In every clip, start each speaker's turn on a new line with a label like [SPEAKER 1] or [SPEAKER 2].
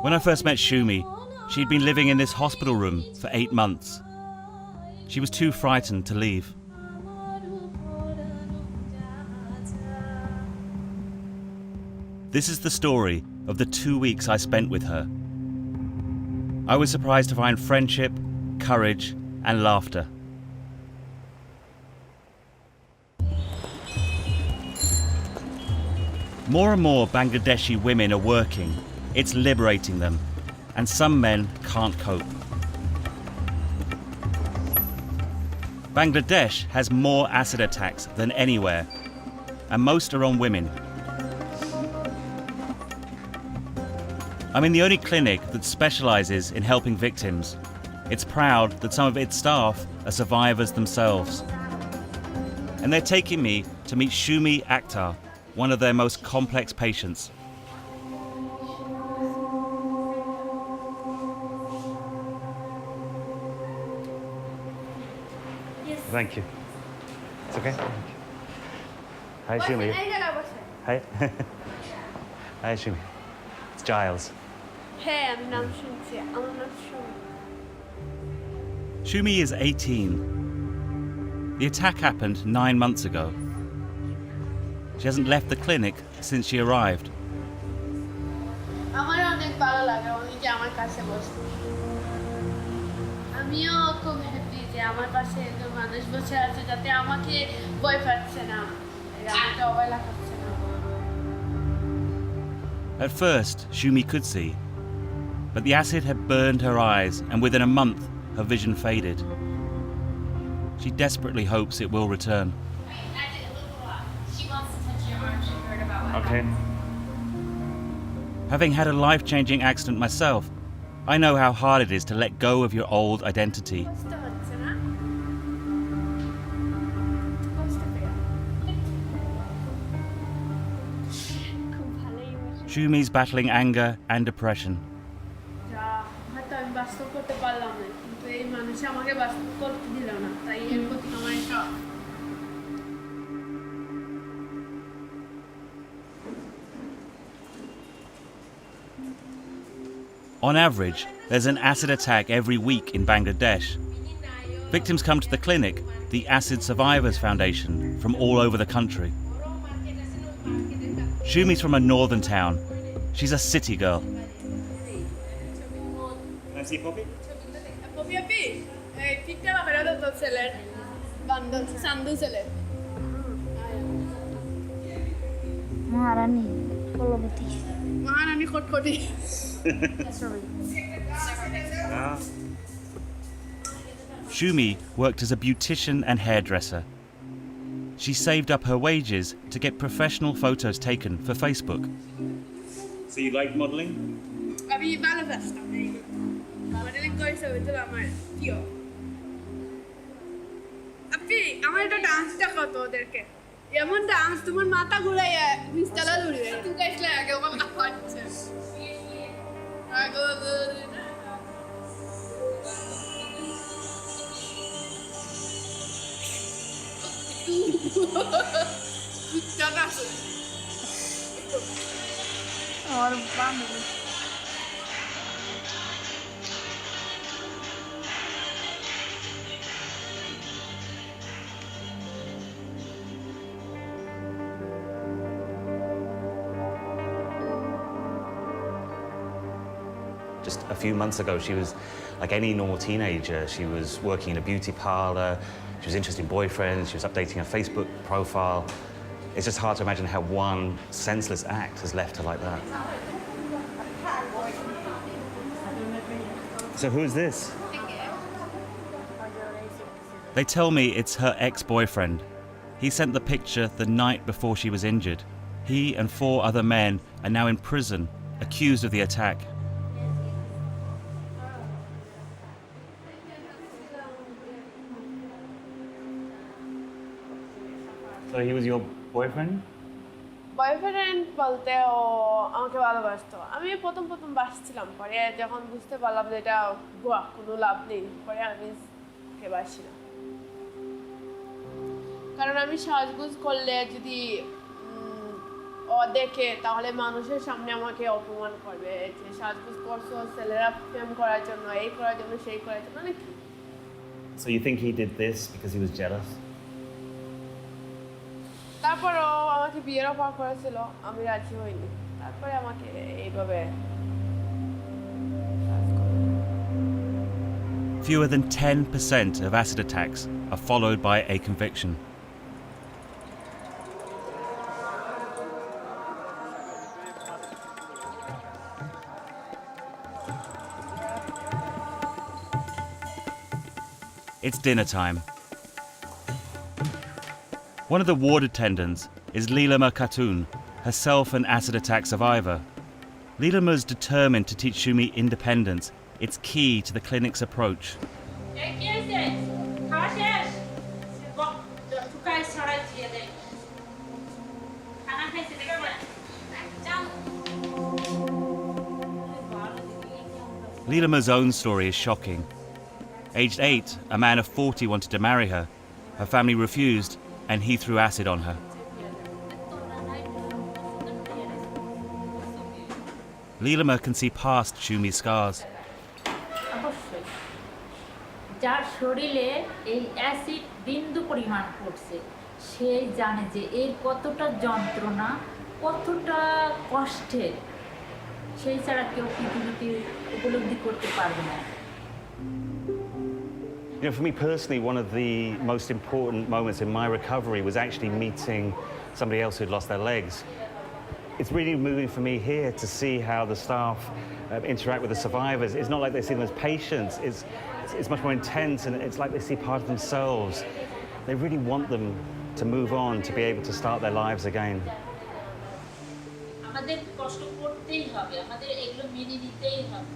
[SPEAKER 1] When I first met Shumi, she'd been living in this hospital room for 8 months. She was too frightened to leave. This is the story of the 2 weeks I spent with her. I was surprised to find friendship, courage, and laughter. More and more Bangladeshi women are working. It's liberating them, and some men can't cope. Bangladesh has more acid attacks than anywhere, and most are on women. I'm in the only clinic that specializes in helping victims. It's proud that some of its staff are survivors themselves. And they're taking me to meet Shumi Akhtar, one of their most complex patients. Thank you. It's okay. Hi, Shumi. Hi. Hi, Shumi. It's Giles.
[SPEAKER 2] Hey, I'm Shumi.
[SPEAKER 1] Shumi is 18. The attack happened 9 months ago. She hasn't left the clinic since she arrived.
[SPEAKER 2] আমার অনেক ভালো লাগে উনি যে আমার কাছে বসে আমিও খুব হ্যাপি যে আমার পাশে একজন মানুষ বসে আছে যাতে আমাকে ভয় পাচ্ছে না আমাকে অবহেলা করছে না
[SPEAKER 1] At first, Shumi could see, but the acid had burned her eyes, and within a month, her vision faded. She desperately hopes it will return.
[SPEAKER 2] She wants to touch your arm. She heard about what
[SPEAKER 1] Okay. Having had a life-changing accident myself, I know how hard it is to let go of your old identity.
[SPEAKER 2] কষ্ট হচ্ছে না কষ্ট খুব ভালোই
[SPEAKER 1] Shumi's battling anger and depression.
[SPEAKER 2] যা হয়তো আমি বাস্তব করতে পারলাম না কিন্তু এই মানুষ আমাকে বাস্তব করতে দিল না তাই এর প্রতি আমার একটা
[SPEAKER 1] On average, there's an acid attack every week in Bangladesh. Victims come to the clinic, the Acid Survivors Foundation, from all over the country. Shumi's from a northern town. She's a city girl. Nancy Poppy?
[SPEAKER 2] Poppy Poppy, পিকটা বাবা দাও তো ছেলের বান্দর সান্দু ছেলে
[SPEAKER 3] মহারানী কলবতী
[SPEAKER 2] মহারানী খটখটি
[SPEAKER 1] Shumi worked as a beautician and hairdresser. She saved up her wages to get professional photos taken for Facebook. So you like modelling?
[SPEAKER 2] আমি ভালোবাসতাম modelling করেছে হইতো আমার প্রিয় আপনি আমার একটা ডান্সটা কত ওদেরকে এমন ডান্স তোমার মাথা ঘুরাইয়া ইনস্টালা উড়িয়ে তুই গাইছলে আগে ওখানে খাওয়াচ্ছে
[SPEAKER 3] আর বান্ধবী
[SPEAKER 1] Just a few months ago, she was like any normal teenager. She was working in a beauty parlor. She was interested in boyfriends. She was updating her Facebook profile. It's just hard to imagine how one senseless act has left her like that. So who is this? They tell me it's her ex-boyfriend. He sent the picture the night before she was injured. He and 4 other men are now in prison, accused of the attack. So he was your boyfriend?
[SPEAKER 2] Boyfriend বলতে ও আমাকে ভালোবাসতো আমি প্রথম বাসছিলাম পরে যখন বুঝতে পারলাম যে এটা গোয়া কোনো লাভ নেই পরে আমি ওকে বাসি না কারণ আমি সাজগোজ করলে যদি দেখে তাহলে মানুষের সামনে আমাকে অপমান করবে যে সাজগোজ করছো ছেলেরা প্রেম করার জন্য এই করার জন্য সেই করার জন্য মানে
[SPEAKER 1] So you think he did this because he was jealous?
[SPEAKER 2] তারপরও আমাকে বিয়ের অফার করেছিল আমি রাজি হইনি তারপরে আমাকে এইভাবে
[SPEAKER 1] Fewer than 10% of acid attacks are followed by a conviction. It's dinner time. One of the ward attendants is Leelama Khatun, herself an acid attack survivor. Leelama's determined to teach Shumi independence. It's key to the clinic's approach. Leelama's own story is shocking. Aged 8, a man of 40 wanted to marry her. Her family refused, and he threw acid on her. Leelama can see past Shumi's scars.
[SPEAKER 4] অবশ্যই যার শরীরে এই acid বিন্দু পরিমাণ পড়ছে সে জানে যে এর কতটা যন্ত্রণা কতটা কষ্টের সেই ছাড়া কেউ পৃথিবীতে উপলব্ধি করতে পারবে না
[SPEAKER 1] You know, for me personally, one of the most important moments in my recovery was actually meeting somebody else who'd lost their legs. It's really moving for me here to see how the staff interact with the survivors. It's not like they see them as patients. It's much more intense, and it's like they see part of themselves. They really want them to move on, to be able to start their lives again.
[SPEAKER 4] আমাদের কষ্ট করতেই হবে আমাদের এগুলো মেনে নিতেই হবে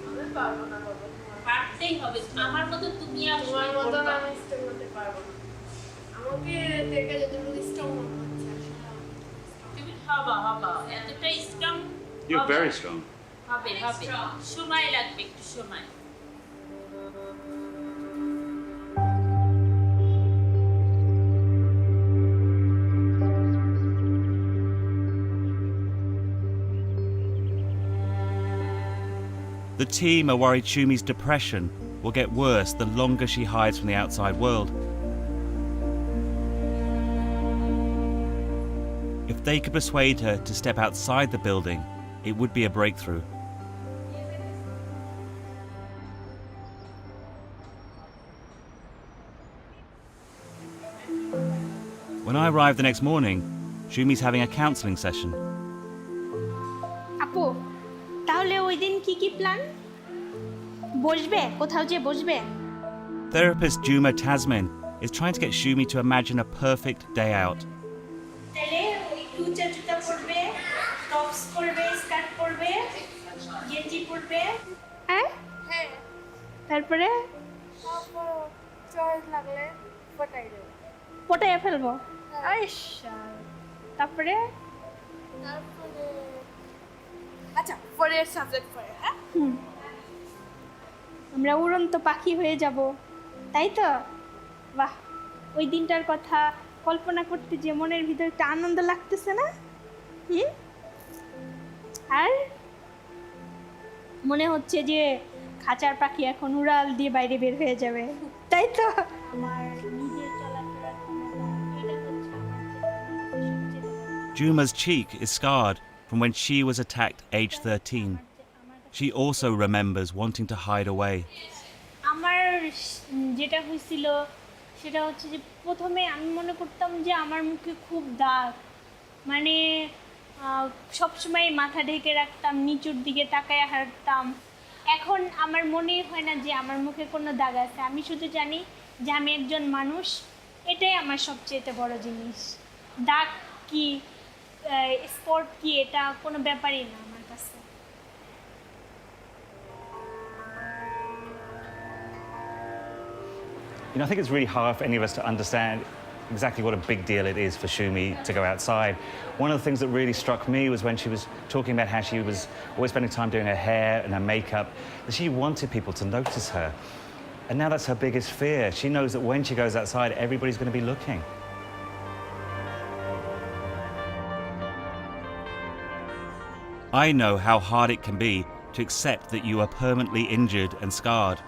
[SPEAKER 2] আমি পারবো না বাবা
[SPEAKER 4] পারতেই হবে আমার মতো তুমি আর
[SPEAKER 2] তোমার মতো আমি স্ট্রং হতে পারবো না আমাকে দেখে যতটুকু স্ট্রং মনে হচ্ছে
[SPEAKER 4] তুমি হবা এতটাই স্ট্রং
[SPEAKER 1] You're very strong.
[SPEAKER 4] হবে সময় লাগবে একটু সময়
[SPEAKER 1] The team are worried Shumi's depression will get worse the longer she hides from the outside world. If they could persuade her to step outside the building, it would be a breakthrough. When I arrive the next morning, Shumi's having a counselling session.
[SPEAKER 5] আপু তাহলে ওই দিন কি plan বসবে কোথাও যে বসবে
[SPEAKER 1] Therapist Juma Tasmin is trying to get Shumi to imagine a perfect day out.
[SPEAKER 5] তাহলে একটু উঁচা জুতা পরবে টপস পরবে স্কার্ট পরবে গেঞ্জি পরবে হ্যাঁ
[SPEAKER 2] হ্যাঁ
[SPEAKER 5] তারপরে
[SPEAKER 2] তারপর চয়েস লাগলে ফটাই দেবো
[SPEAKER 5] পটাইয়া ফেলবো আইসা তারপরে
[SPEAKER 2] তারপরে আচ্ছা পরের সাবজেক্ট পরে হ্যাঁ
[SPEAKER 5] আমরা উড়ন্ত পাখি হয়ে যাব তাই তো বাহ ওই দিনটার কথা কল্পনা করতে যে মনের ভিতরে একটা আনন্দ লাগতেছে না আর মনে হচ্ছে যে খাঁচার পাখি এখন উড়াল দিয়ে বাইরে বের হয়ে যাবে তাই তো আমার নিজের চলাফেরার ক্ষমতা এটা হচ্ছে আমার সবচেয়ে
[SPEAKER 1] Juma's cheek is scarred from when she was attacked aged 13. She also remembers wanting to hide away.
[SPEAKER 5] আমার যেটা হয়েছিল সেটা হচ্ছে যে প্রথমে আমি মনে করতাম যে আমার মুখে খুব দাগ মানে সবসময় মাথা ঢেকে রাখতাম নিচুর দিকে তাকায় হাঁটতাম এখন আমার মনেই হয় না যে আমার মুখে কোনো দাগ আছে আমি শুধু জানি যে আমি একজন মানুষ এটাই আমার সবচেয়ে বড় জিনিস দাগ কি স্পট কি এটা কোনো ব্যাপারই না আমার কাছে
[SPEAKER 1] You know, I think it's really hard for any of us to understand exactly what a big deal it is for Shumi to go outside. One of the things that really struck me was when she was talking about how she was always spending time doing her hair and her makeup, that she wanted people to notice her. And now that's her biggest fear. She knows that when she goes outside, everybody's going to be looking. I know how hard it can be to accept that you are permanently injured and scarred,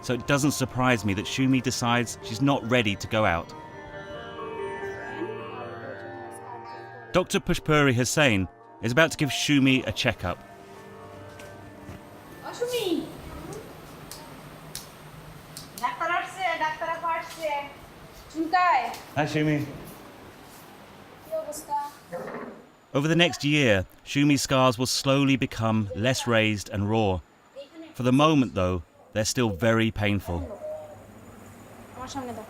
[SPEAKER 1] so it doesn't surprise me that Shumi decides she's not ready to go out. Dr. Pushpuri Hussain is about to give Shumi a checkup.
[SPEAKER 5] অসুমি doctor আসছে, doctor আসছে। চুলকায়।
[SPEAKER 1] Hi, Shumi.
[SPEAKER 5] কি অবস্থা?
[SPEAKER 1] Over the next year, Shumi's scars will slowly become less raised and raw. For the moment, though, they're still very painful.
[SPEAKER 6] আমার সামনে দাও,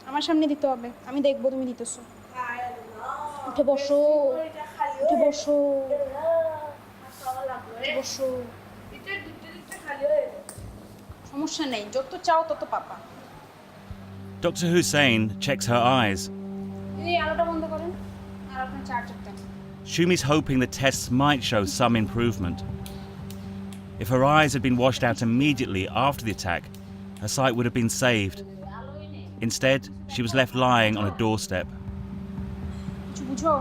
[SPEAKER 6] আমার সামনে দিতে হবে, আমি দেখবো তুমি দিতেছো। উঠে বসো, উঠে বসো, উঠে বসো। সমস্যা নেই, যত চাও তত পাবা।
[SPEAKER 1] Dr. Hussain checks her eyes.
[SPEAKER 6] এই আলোটা বন্ধ করেন আর আপনার চার্জার দেন।
[SPEAKER 1] Shumi's hoping the tests might show some improvement. If her eyes had been washed out immediately after the attack, her sight would have been saved. Instead, she was left lying on a doorstep.
[SPEAKER 6] কিছু বুঝো?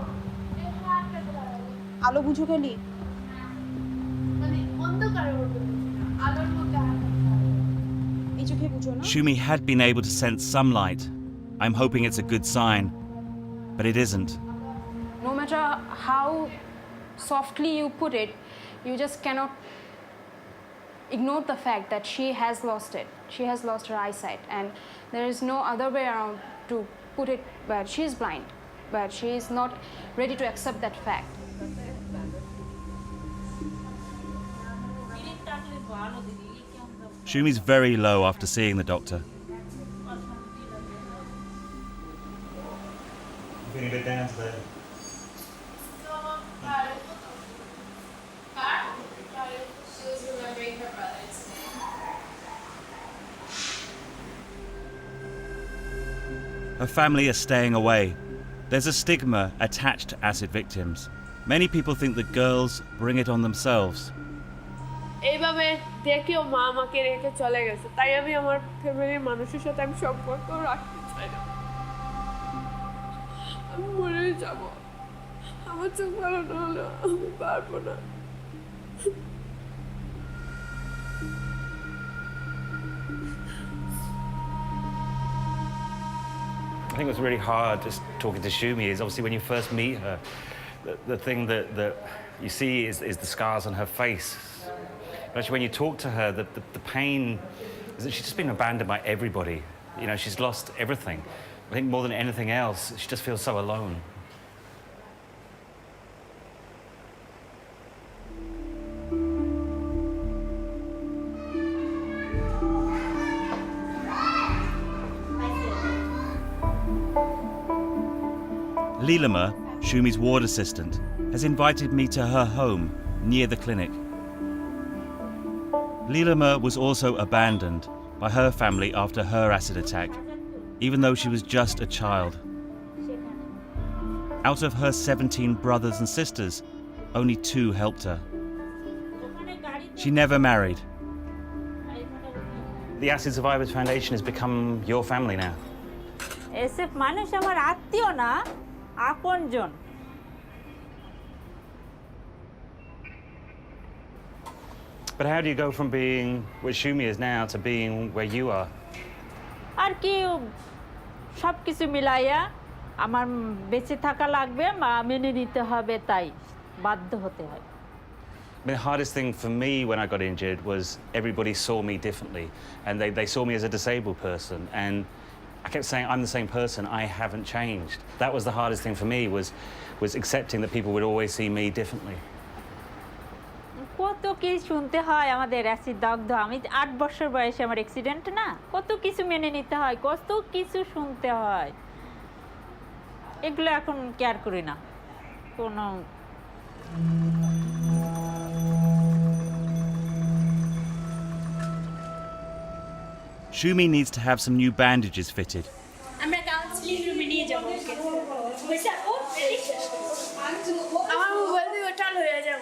[SPEAKER 6] আলো বুঝো খালি?
[SPEAKER 2] মানে অন্ধকারের মধ্যে বুঝি না, আলোর মধ্যে হাত রাখতে হবে।
[SPEAKER 6] এই চোখে বুঝো না?
[SPEAKER 1] Shumi had been able to sense some light. I'm hoping it's a good sign, but it isn't.
[SPEAKER 6] No matter how softly you put it, you just cannot ignore the fact that she has lost it. She has lost her eyesight, and there is no other way around to put it, but she is blind, but she is not ready to accept that fact.
[SPEAKER 1] Shumi's very low after seeing the doctor. Feeling a bit down today.
[SPEAKER 2] She was remembering her brother's name.
[SPEAKER 1] Her family are staying away. There's a stigma attached to acid victims. Many people think that girls bring it on themselves.
[SPEAKER 2] এইভাবে দেখেও মা আমাকে রেখে চলে গেছে, তাই আমি আমার ফ্যামিলির মানুষের সাথে আমি সম্পর্ক রাখতে চাই না। আমি মরে যাব, আমার চোখ ভালো না হলে আমি পারবো না।
[SPEAKER 1] I think what's really hard just talking to Shumi is obviously when you first meet her, the thing that you see is the scars on her face. But actually when you talk to her, the pain is that she's just been abandoned by everybody. You know, she's lost everything. I think more than anything else, she just feels so alone. Leelama, Shumi's ward assistant, has invited me to her home near the clinic. Leelama was also abandoned by her family after her acid attack, even though she was just a child. Out of her 17 brothers and sisters, only 2 helped her. She never married. The Acid Survivors Foundation has become your family now.
[SPEAKER 7] SF মানুষ আমার আত্মীয় না, আপনজন।
[SPEAKER 1] But how do you go from being where Shumi is now to being where you are?
[SPEAKER 7] আর কি সব কিছু মিলাইয়া আমার বেঁচে থাকা লাগবে বা মেনে নিতে হবে, তাই বাধ্য হতে হয়।
[SPEAKER 1] The hardest thing for me when I got injured was everybody saw me differently, and they saw me as a disabled person, and I kept saying I'm the same person, I haven't changed. That was the hardest thing for me, was accepting that people would always see me differently.
[SPEAKER 7] কত কি শুনতে হয় আমাদের acid দগ্ধ। আমি 8 বছর বয়সে আমার অ্যাক্সিডেন্ট না, কত কিছু মেনে নিতে হয়, কত কিছু শুনতে হয়। এগুলো এখন কেয়ার করি না কোনো।
[SPEAKER 1] Shumi needs to have some new bandages fitted.
[SPEAKER 5] আমরা কাউন্সিলিং রুমে নিয়ে যাব ওকে। হইছে আপু?
[SPEAKER 2] আমার মোবাইল দিয়ে টাল হয়ে যাব।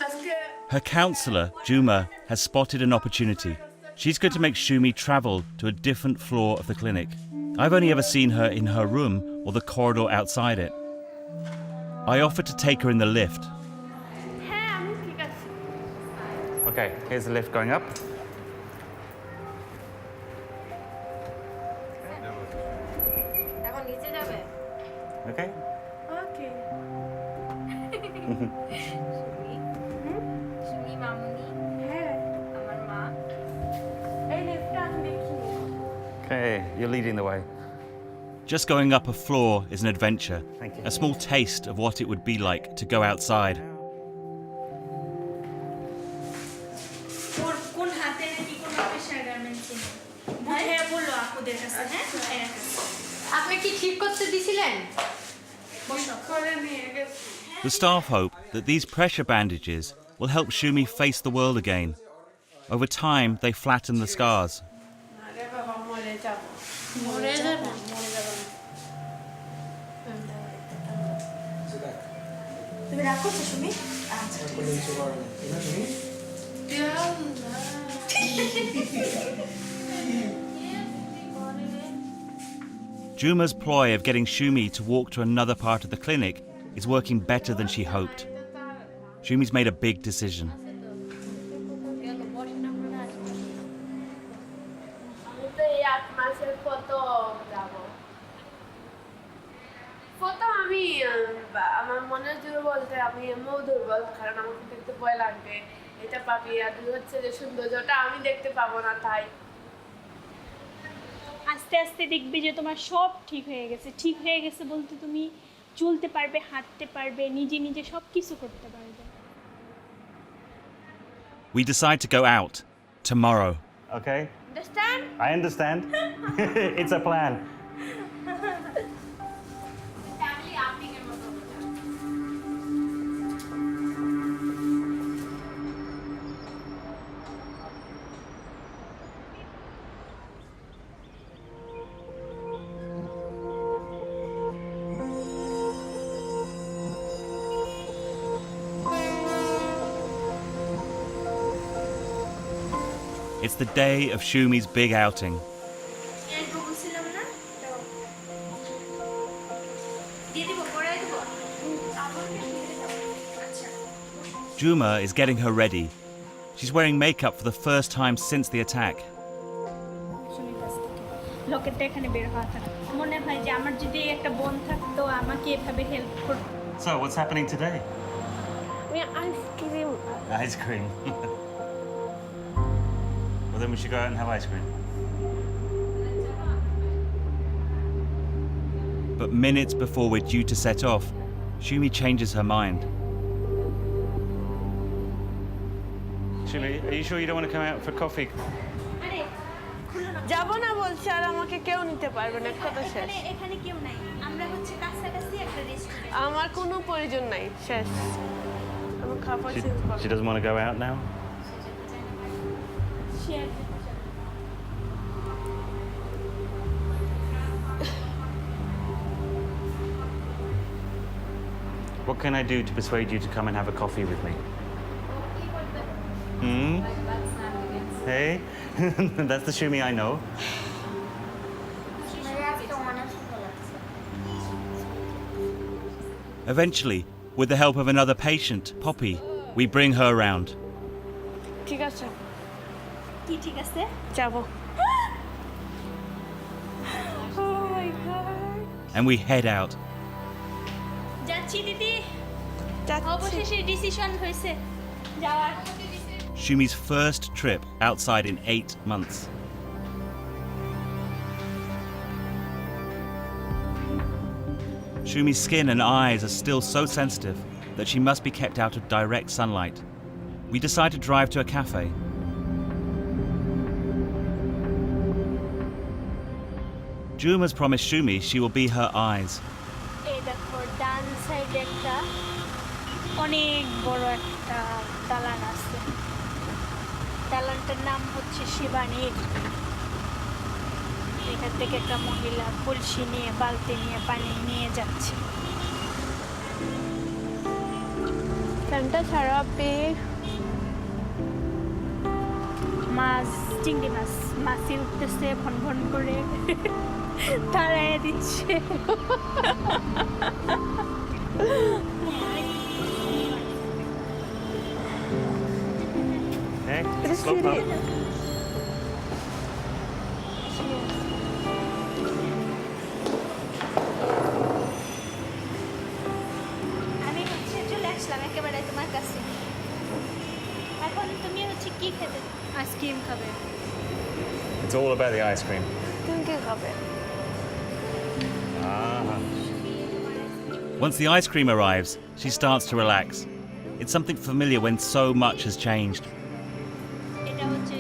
[SPEAKER 2] আজকে
[SPEAKER 1] Her counsellor, Juma, has spotted an opportunity. She's going to make Shumi travel to a different floor of the clinic. I've only ever seen her in her room or the corridor outside it. I offer to take her in the lift.
[SPEAKER 2] হ্যাঁ আমি ঠিক আছি
[SPEAKER 1] Okay, here's the lift going up.
[SPEAKER 3] এখন নিচে যাবে
[SPEAKER 1] Okay.
[SPEAKER 2] ওকে
[SPEAKER 3] সুমি মামুনি
[SPEAKER 2] হ্যাঁ
[SPEAKER 3] আমার মা
[SPEAKER 2] এই লিফটটা আমি দেখিনি
[SPEAKER 1] Okay, you're leading the way. Just going up a floor is an adventure.
[SPEAKER 8] Thank you.
[SPEAKER 1] A small taste of what it would be like to go outside.
[SPEAKER 5] ওর কোন হাতে নাকি কোন প্রেশার গার্মেন্ট ছিল বুঝে বললো আপুদের কাছে হ্যাঁ ভাইয়ের কাছে
[SPEAKER 3] আপনি কি ঠিক করতে দিছিলেন
[SPEAKER 2] করে নিয়ে গেছি
[SPEAKER 1] The staff hope that these pressure bandages will help Shumi face the world again. Over time, they flatten the scars.
[SPEAKER 2] আরে বাবা মরে যাব
[SPEAKER 3] মরে যাবেন তুমি রাগ করছো Sumi
[SPEAKER 1] Juma's ploy of getting Shumi to walk to another part of the clinic is working better than she hoped. Shumi's made a big decision.
[SPEAKER 2] আমি তো এই 8 মাসের ফটো যাব ফটো আমি আমার মনে জুড়ে বলতে আমি এমও দুর্বল কারণ আমাকে দেখতে ভয় লাগবে এটা পাবি আর দুই হচ্ছে যে সৌন্দর্যটা আমি দেখতে পাবো না তাই
[SPEAKER 5] আস্তে আস্তে দেখবে যে তোমার সব ঠিক হয়ে গেছে বলতে তুমি চলতে পারবে হাঁটতে পারবে নিজে নিজে সব কিছু করতে পারবে
[SPEAKER 1] We decide to go out tomorrow.
[SPEAKER 8] Okay,
[SPEAKER 2] understand
[SPEAKER 8] I understand. It's a plan.
[SPEAKER 3] Family outing এর মতো
[SPEAKER 1] It's the day of Shumi's big outing.
[SPEAKER 3] বলছিলাম না দিয়ে দিব পরে দিব আচ্ছা
[SPEAKER 1] Juma is getting her ready. She's wearing makeup for the first time since the attack.
[SPEAKER 5] লোকেরটা এখানে বের হওয়া থাকে মনে হয় যে আমার যদি একটা বোন থাকতো আমাকে এভাবে হেল্প করতো
[SPEAKER 8] So, what's happening today?
[SPEAKER 2] আমি ice cream
[SPEAKER 8] Ice cream. Well, then we should go out and have ice cream.
[SPEAKER 1] But minutes before we're due to set off, Shumi changes her mind.
[SPEAKER 8] Shumi, are you sure you don't want to come out for coffee?
[SPEAKER 5] আরে খুলো না
[SPEAKER 2] যাব না বলছে আর আমাকে কেউ নিতে পারবে না কথা শেষ
[SPEAKER 5] এখানে কেউ নাই আমরা হচ্ছে কাছাকাছি একটা রেস্টুরেন্ট
[SPEAKER 2] আমার কোনো প্রয়োজন নাই শেষ আমি খাবার
[SPEAKER 8] She,
[SPEAKER 2] চেঞ্জ
[SPEAKER 8] she
[SPEAKER 2] করব
[SPEAKER 8] doesn't want to go out now?
[SPEAKER 5] Share
[SPEAKER 8] What can I do to persuade you to come and have a coffee with me? Hmm? Hey? That's the Shumi I know.
[SPEAKER 3] আজকে অনেক সুন্দর লাগছে
[SPEAKER 1] Eventually, with the help of another patient, Poppy, we bring her around.
[SPEAKER 2] ঠিক আছে
[SPEAKER 5] কি ঠিক আছে
[SPEAKER 2] যাব
[SPEAKER 1] And we head out.
[SPEAKER 5] যাচ্ছি দিদি
[SPEAKER 2] যাচ্ছি
[SPEAKER 5] অবশেষে ডিসিশন হয়েছে যাওয়ার
[SPEAKER 1] Shumi's first trip outside in 8 months. Shumi's skin and eyes are still so sensitive that she must be kept out of direct sunlight. We decide to drive to a cafe. Juma's promised Shumi she will be her eyes.
[SPEAKER 5] এই দেখো ডান সাইডে একটা অনেক বড় একটা দালান আছে দালানটার নাম হচ্ছে শিবানীর এখান থেকে একটা মহিলা কলসি নিয়ে বালতি নিয়ে পানি নিয়ে যাচ্ছে
[SPEAKER 2] ফ্যানটা ছাড়া পেয়ে
[SPEAKER 5] মাছ চিংড়ি মাছ মাছি উঠতেছে ভন ভন করে তাড়াইয়া দিচ্ছে
[SPEAKER 1] Okay. Slow pump.
[SPEAKER 5] আমি চলে আসলাম একেবারে তোমার কাছে। এখন তুমি কি খেতে? আইসক্রিম খাবে?
[SPEAKER 1] It's all about the ice cream.
[SPEAKER 2] তুমি কি খাবে?
[SPEAKER 1] Once the ice cream arrives, she starts to relax. It's something familiar when so much has changed.
[SPEAKER 5] এটা হচ্ছে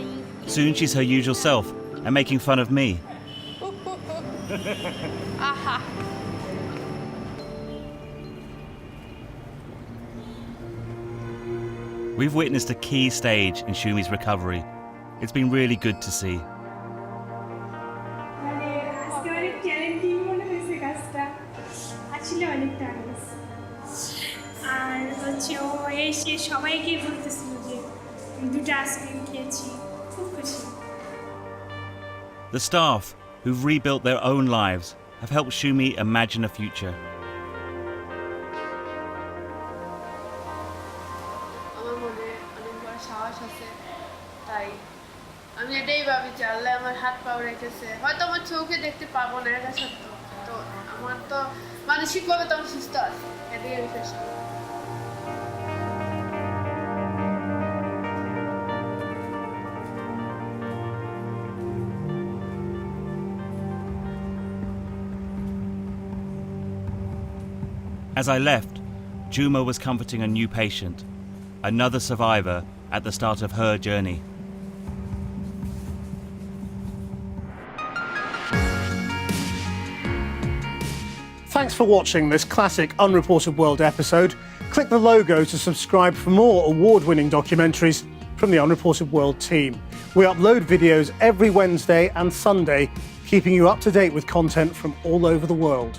[SPEAKER 1] Soon she's her usual self and making fun of me. We've witnessed a key stage in Shumi's recovery. It's been really good to see.
[SPEAKER 5] মানে আজকে অনেক challenging মনে হয়েছে কাজটা, আসলে অনেক টার্গেট। আর হচ্ছে ও এসে সবাইকে বলতেছিল যে দুটো আইসক্রিম খেয়েছি, খুব খুশি।
[SPEAKER 1] The staff, who've rebuilt their own lives, have helped Shumi imagine a future.
[SPEAKER 2] আমার মনে অনেক বড় সাহস আছে, তাই আমি এটাই ভাবি যে আল্লাহ আমার হাত পাও রেখেছে। হয়তো আমার চোখে দেখতে পাবো না, এটা সত্য, তো আমার তো মানসিকভাবে তো আমি সুস্থ আছি, এটাই আমি বিশ্বাস করি।
[SPEAKER 1] As I left, Juma was comforting a new patient, another survivor at the start of her journey.
[SPEAKER 9] Thanks for watching this classic Unreported World episode. Click the logo to subscribe for more award-winning documentaries from the Unreported World team. We upload videos every Wednesday and Sunday, keeping you up to date with content from all over the world.